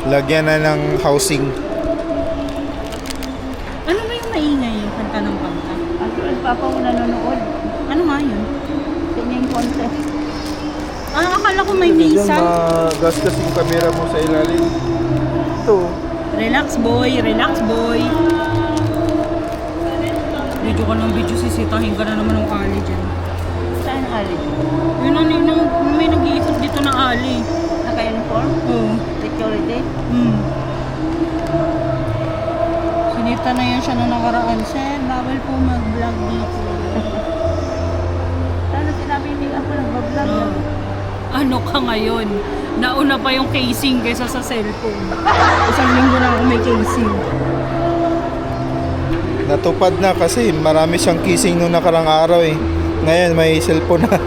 Lagyan na ng housing. Ano ba yung maingay yung kanta ng bangka? Ang papa mo nanonood. Ano nga yun? Singing contest. Akala ko may visa. Magastos yung camera mo sa ilalim. Ito. Relax boy, relax boy. Video ka ng video, sisitahin ka na naman ng ali dyan. Saan ali? Yun ang may nag-iikot dito na ali. Naka-uniform? Oo. Security? Sinita na yan siya na nakaraan. Sir, bawal po mag-vlog dito. Sana sinabi hindi ako nag-vlog. Ano ka ngayon? Nauna pa yung casing kaysa sa cellphone. Isang linggo na ako may casing. Natupad na kasi marami siyang kissing nung nakarang araw eh. Ngayon may cellphone na.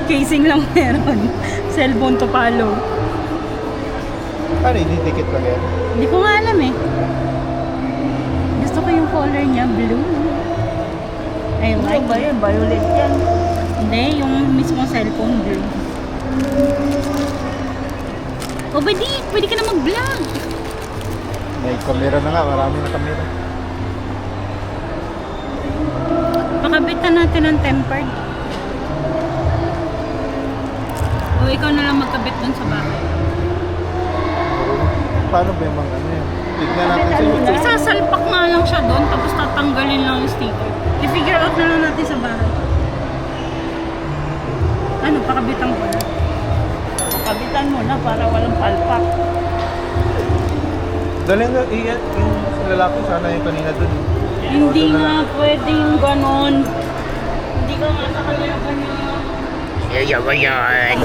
Casing lang meron. Cellphone to follow. Ano, ididikit lang yan? Hindi ko nga alam eh. Gusto ko yung color niya, blue. I Ano like ba it. yun? Violet yan. Hindi, yung mismo cellphone blue. O pwede ka na mag-vlog. May camera na nga, marami na camera. Pakabitan natin ng tempered. O ikaw na lang magkabit dun sa bahay. Paano ba yung mga ano yun? Tignan natin sa YouTube. Isasalpak nga lang siya doon, tapos tatanggalin lang yung sticker. I-figure out na lang natin sa bahay. Ano, pakabitan ko na. Kabitan mo na para walang palpak. Dali nga, yung lalaki sana yung kanina dun. Hindi nga pwede yung ganon. Hindi ka nga sa kanya ganyan. Yayawayan!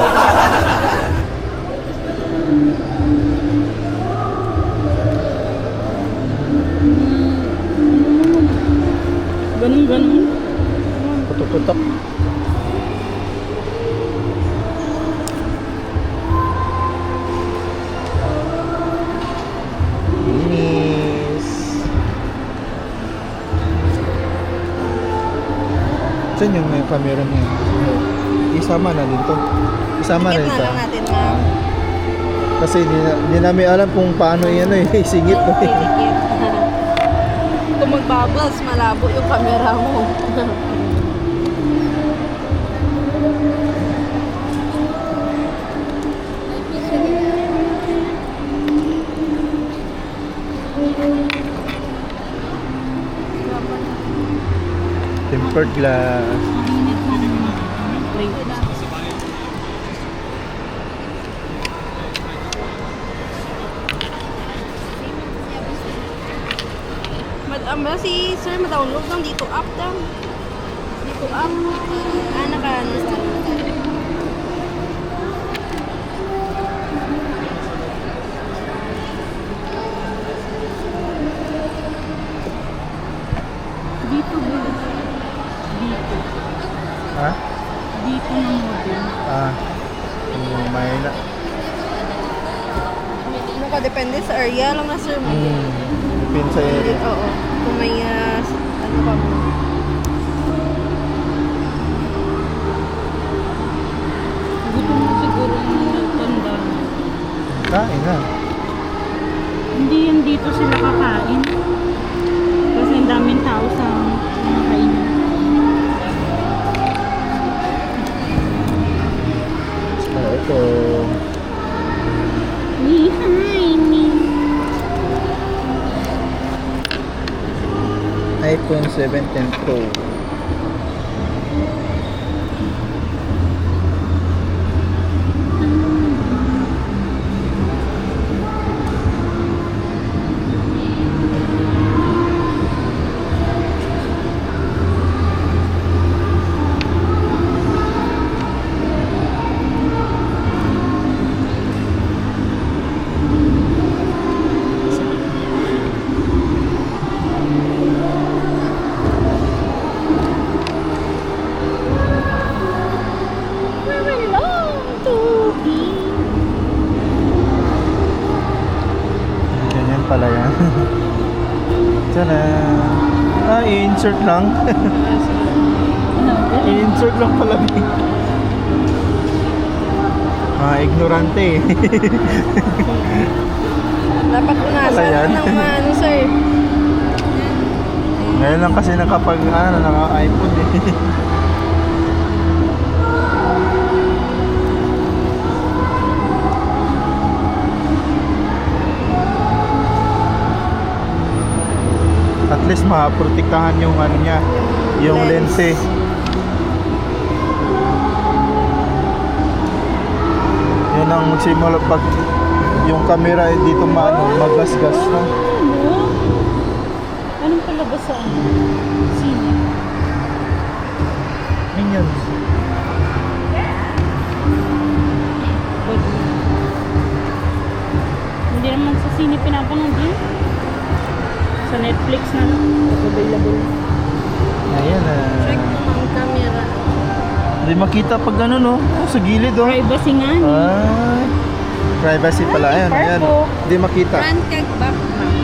Ganon. Putok-putok. Linis. Saan yung may camera niya? Isama na din to. Isama na din to. natin, ma'am. Kasi di namin alam kung paano yan isingit mo. Kung magbubbles, malabo yung camera mo. Tempered glass. Si sir, ma-download lang dito app lang. Dito app. Naka-ano sa Dito ba? Dito. Ha? Dito ng model. Yung may na. Ano ka, depende sa area lang na sir. Depende sa area. Oo. Kung may, ano ka mo. Gusto mo siguro ng nagtanda. Kain na. Hindi yan dito sila kakain. Kasi ang daming tao sa mga kainan. Ito. iPhone 17 Pro. Ganyan pala yan. Tada! I-insert lang. I-insert lang pala. Mga ignorante eh. Dapat punasan Wala yan. ng mga ano, sir. Ngayon lang kasi naka-iPhone eh. At least maprotektahan yung ano niya, yung lens eh. Yun ang magsimula pag yung camera dito magasgas na. Ano? Anong palabas sa ano? Sine? Minions. Pwede. Hindi naman sa sine pinapanood yun. Sa Netflix na lang. Available. Ayan Check mo ang camera. Hindi makita pag ano no, sa gilid oh. Privacy nga. Ay, privacy pala. Ayan, ayan. Parko. Hindi makita. Front kag back, ma'am.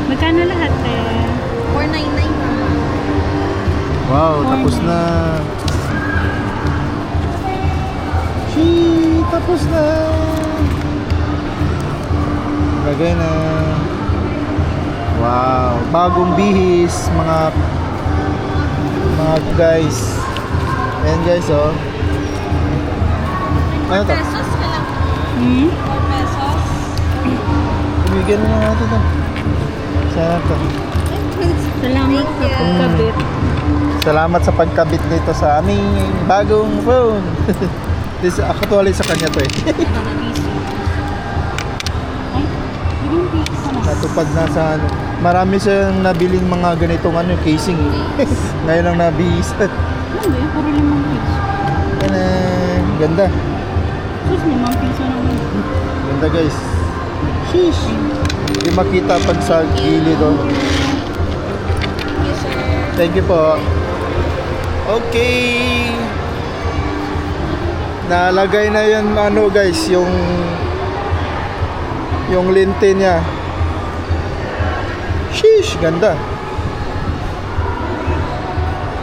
Magkano lahat eh? 499, ma'am. Wow, tapos na. Shee, tapos na. Lagay na. Wow, bagong bihis mga guys. Ayan guys oh. Ano to? Pesos ka lang. Hmm? 4 pesos. Ibigyan mo na natin to. Sana to. Salamat sa pagkabit. Salamat sa pagkabit nito sa aming bagong phone. This actually sa kanya to eh. Ay, yung pizza na. Natupad na sa ano. Marami siyang nabiling mga ganitong ano, casing. Ngayon lang nabihis. Ano ba yun? Puro 5 piso. Ganda. Sus, 5 piso naman. Ganda guys. Sheesh. Hindi makita pag sa gilid oh. Yes, sir. Thank you po. Okay. Nalagay na yan ano guys, yung lente niya. Sheesh, ganda.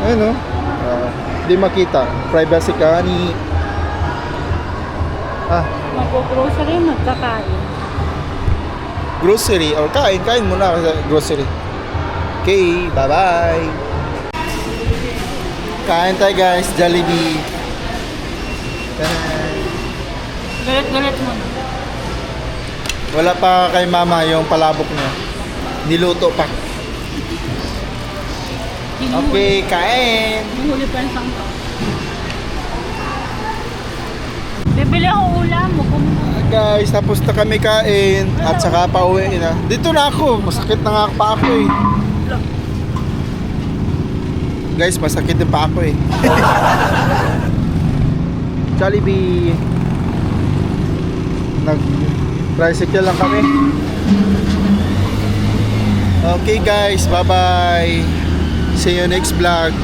Ayun oh. Di makita. Privacy ka ni. Magpo-grocery, magkakain. Grocery or kain muna sa grocery. Okay, bye-bye. Kain tayo guys, Jollibee. Tanan. Galit-galit mo. Wala pa kay mama yung palabok niya. Niluto pa. Okay, kain. Huli pa ng sangka. Bibili ako ulam mo. Guys, tapos na kami kain at saka pauwi na. Dito na ako, masakit na nga pa ako eh. Guys, masakit din pa ako eh. Jollibee. Nag-tricycle lang kami. Okay guys, bye-bye. See you next vlog.